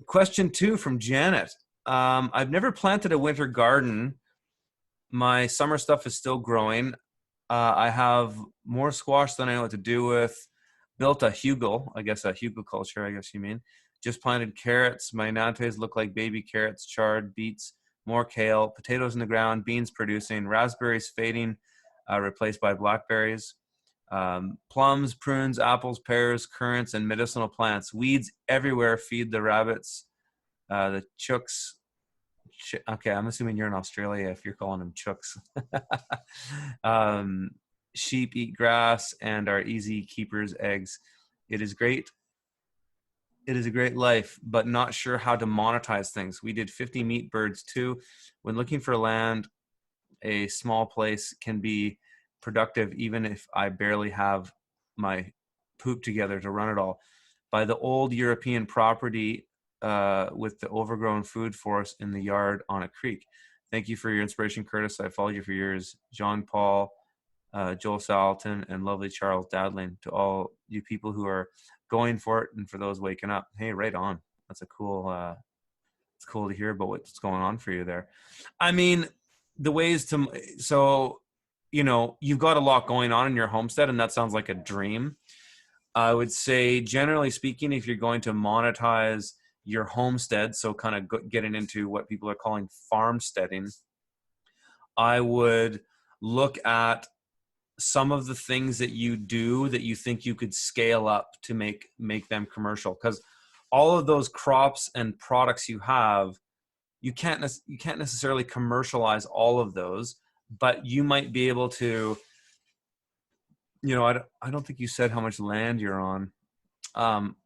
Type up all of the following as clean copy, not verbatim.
Question 2 from Janet. I've never planted a winter garden. My summer stuff is still growing. I have more squash than I know what to do with. Built a hugel, I guess a hugelculture, I guess you mean. Just planted carrots. My nantes look like baby carrots, chard, beets, more kale, potatoes in the ground, beans producing, raspberries fading, replaced by blackberries. Plums, prunes, apples, pears, currants, and medicinal plants. Weeds everywhere feed the rabbits, the chooks. Okay, I'm assuming you're in Australia if you're calling them chooks. Sheep eat grass and are easy keepers' eggs. It is great. It is a great life, but not sure how to monetize things. We did 50 meat birds too. When looking for land, a small place can be productive even if I barely have my poop together to run it all. By the old European property with the overgrown food forest in the yard on a creek. Thank you for your inspiration, Curtis. I followed you for years. John Paul, Joel Salatin, and lovely Charles Dadling. To all you people who are going for it and for those waking up. Hey, right on. That's a cool, it's cool to hear about what's going on for you there. I mean, the ways to, so, you know, you've got a lot going on in your homestead and that sounds like a dream. I would say, generally speaking, if you're going to monetize your homestead, so kind of getting into what people are calling farmsteading, I would look at some of the things that you do that you think you could scale up to make them commercial, because all of those crops and products you have, you can't necessarily commercialize all of those, but you might be able to, you know, I don't think you said how much land you're on,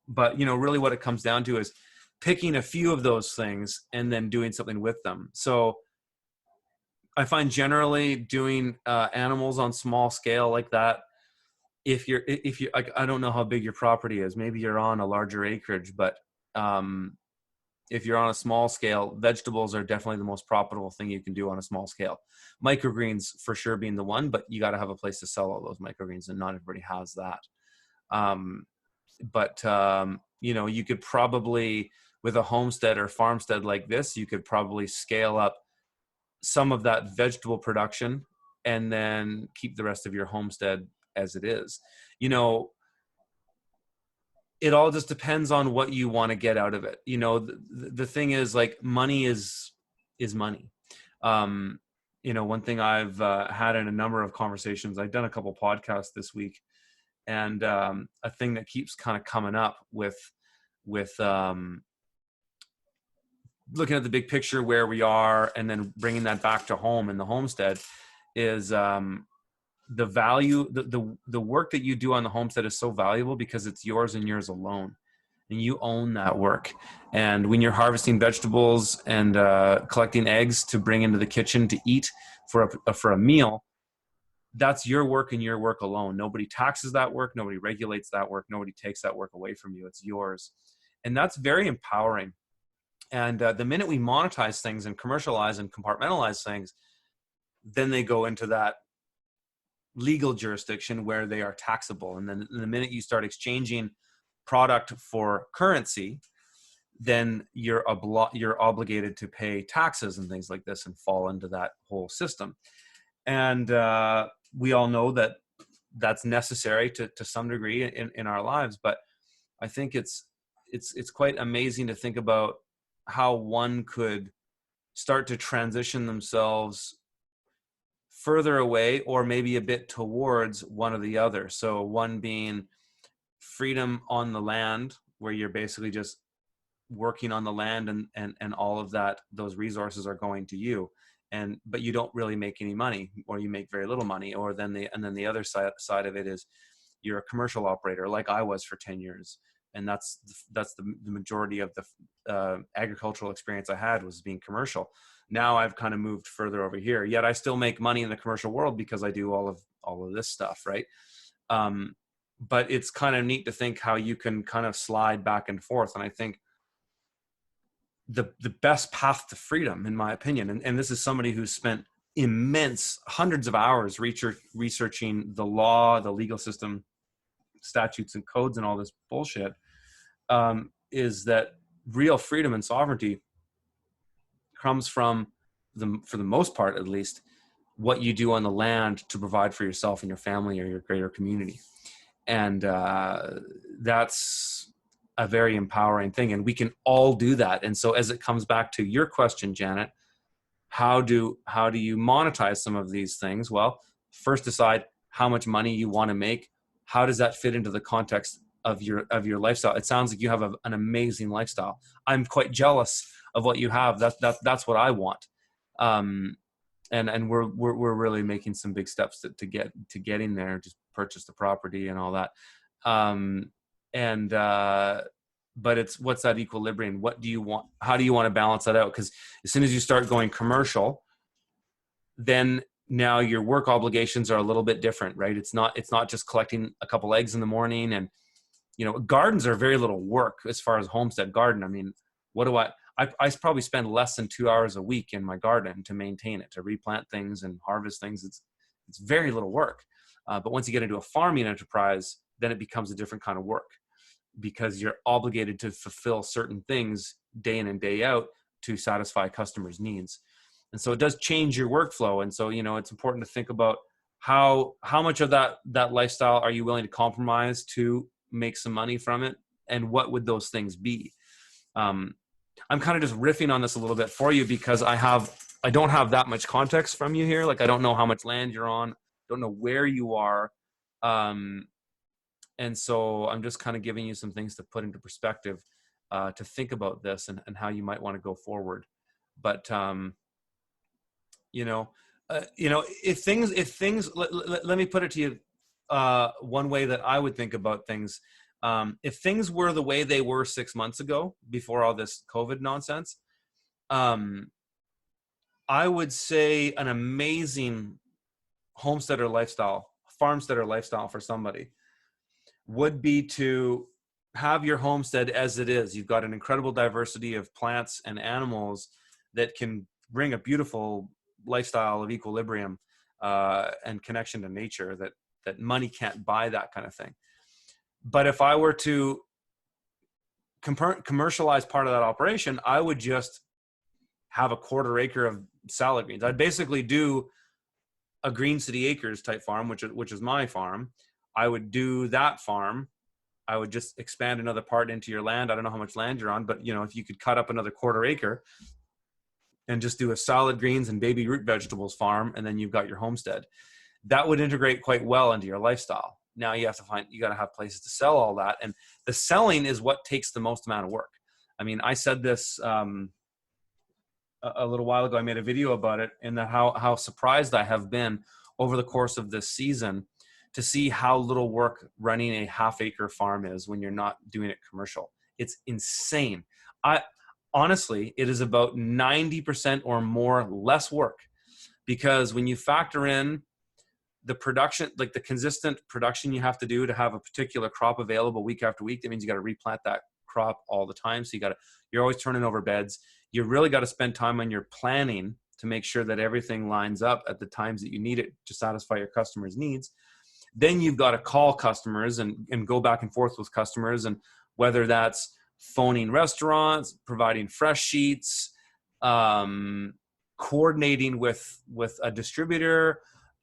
but you know, really what it comes down to is picking a few of those things and then doing something with them. So I find generally doing animals on small scale like that, if you, I don't know how big your property is, maybe you're on a larger acreage, but if you're on a small scale, vegetables are definitely the most profitable thing you can do on a small scale. Microgreens for sure being the one, but you got to have a place to sell all those microgreens, and not everybody has that. You know, you could probably, with a homestead or farmstead like this, you could probably scale up some of that vegetable production and then keep the rest of your homestead as it is. You know, it all just depends on what you want to get out of it. You know, the thing is, like, money is money. You know, one thing I've had in a number of conversations, I've done a couple podcasts this week, and a thing that keeps kind of coming up with looking at the big picture where we are and then bringing that back to home in the homestead is the value, the work that you do on the homestead is so valuable because it's yours and yours alone, and you own that work. And when you're harvesting vegetables and collecting eggs to bring into the kitchen to eat for a meal, that's your work and your work alone. Nobody taxes that work. Nobody regulates that work. Nobody takes that work away from you. It's yours. And that's very empowering. And the minute we monetize things and commercialize and compartmentalize things, then they go into that legal jurisdiction where they are taxable. And then the minute you start exchanging product for currency, then you're obligated to pay taxes and things like this and fall into that whole system. And we all know that that's necessary to some degree in our lives. But I think it's quite amazing to think about how one could start to transition themselves further away or maybe a bit towards one or the other. So one being freedom on the land, where you're basically just working on the land and all of that, those resources are going to you. But you don't really make any money, or you make very little money. Or then the other side of it is you're a commercial operator, like I was for 10 years. And that's the majority of the agricultural experience I had, was being commercial. Now I've kind of moved further over here, yet I still make money in the commercial world because I do all of this stuff, right? But it's kind of neat to think how you can kind of slide back and forth. And I think the best path to freedom, in my opinion, and this is somebody who's spent immense hundreds of hours researching the law, the legal system, statutes and codes and all this bullshit, is that real freedom and sovereignty comes from for the most part, at least, what you do on the land to provide for yourself and your family or your greater community. And that's a very empowering thing. And we can all do that. And so as it comes back to your question, Janet, how do you monetize some of these things? Well, first decide how much money you want to make. How does that fit into the context of your lifestyle? It sounds like you have an amazing lifestyle. I'm quite jealous of what you have. That's what I want. And we're really making some big steps to getting there, just purchase the property and all that. But it's, what's that equilibrium? What do you want? How do you want to balance that out? Because as soon as you start going commercial, then now your work obligations are a little bit different, right? It's not just collecting a couple eggs in the morning. And, gardens are very little work as far as homestead garden. I mean, what do I probably spend less than 2 hours a week in my garden to maintain it, to replant things and harvest things. It's very little work. But once you get into a farming enterprise, then it becomes a different kind of work, because you're obligated to fulfill certain things day in and day out to satisfy customers' needs. And so it does change your workflow. And so, it's important to think about how much of that lifestyle are you willing to compromise to make some money from it? And what would those things be? I'm kind of just riffing on this a little bit for you, because I don't have that much context from you here. Like, I don't know how much land you're on, don't know where you are. And so I'm just kind of giving you some things to put into perspective, to think about this and how you might want to go forward. But, if things, let me put it to you, one way that I would think about things. If things were the way they were 6 months ago, before all this COVID nonsense, I would say an amazing homesteader lifestyle, farmsteader lifestyle for somebody would be to have your homestead as it is. You've got an incredible diversity of plants and animals that can bring a beautiful lifestyle of equilibrium, and connection to nature that money can't buy, that kind of thing. But if I were to commercialize part of that operation, I would just have a 1/4 acre of salad greens. I'd basically do a Green City Acres type farm, which is my farm. I would do that farm. I would just expand another part into your land. I don't know how much land you're on, but if you could cut up another 1/4 acre and just do a salad greens and baby root vegetables farm, and then you've got your homestead. That would integrate quite well into your lifestyle. Now you got to have places to sell all that. And the selling is what takes the most amount of work. I mean, I said this a little while ago. I made a video about it, and how surprised I have been over the course of this season to see how little work running a 1/2 acre farm is when you're not doing it commercial. It's insane. Honestly, it is about 90% or more less work, because when you factor in the production, like the consistent production you have to do to have a particular crop available week after week, that means you got to replant that crop all the time. So you're always turning over beds. You really got to spend time on your planning to make sure that everything lines up at the times that you need it to satisfy your customers' needs. Then you've got to call customers and go back and forth with customers, and whether that's phoning restaurants, providing fresh sheets, coordinating with a distributor,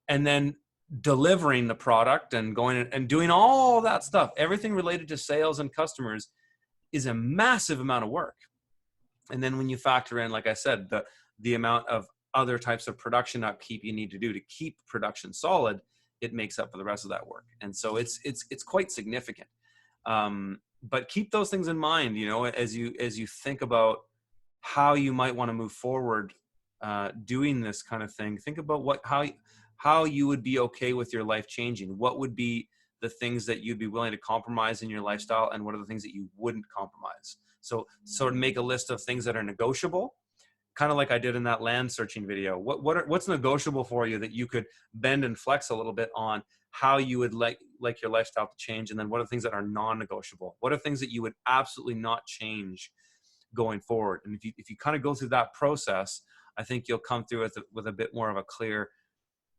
and then delivering the product and going and doing all that stuff. Everything related to sales and customers is a massive amount of work. And then when you factor in, like I said, the amount of other types of production upkeep you need to do to keep production solid, it makes up for the rest of that work. And so it's quite significant. But keep those things in mind, as you think about how you might want to move forward, doing this kind of thing. Think about how you would be okay with your life changing. What would be the things that you'd be willing to compromise in your lifestyle, and what are the things that you wouldn't compromise? So sort of make a list of things that are negotiable, kind of like I did in that land searching video. What's negotiable for you that you could bend and flex a little bit on how you would like your lifestyle to change? And then what are the things that are non-negotiable? What are things that you would absolutely not change going forward? And if you kind of go through that process, I think you'll come through with a bit more of a clear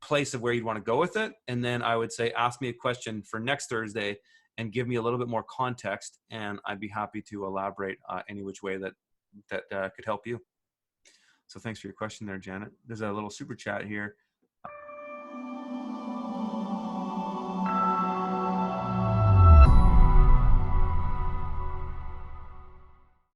place of where you'd want to go with it. And then I would say, ask me a question for next Thursday, and give me a little bit more context, and I'd be happy to elaborate any which way that could help you. So thanks for your question there, Janet. There's a little super chat here.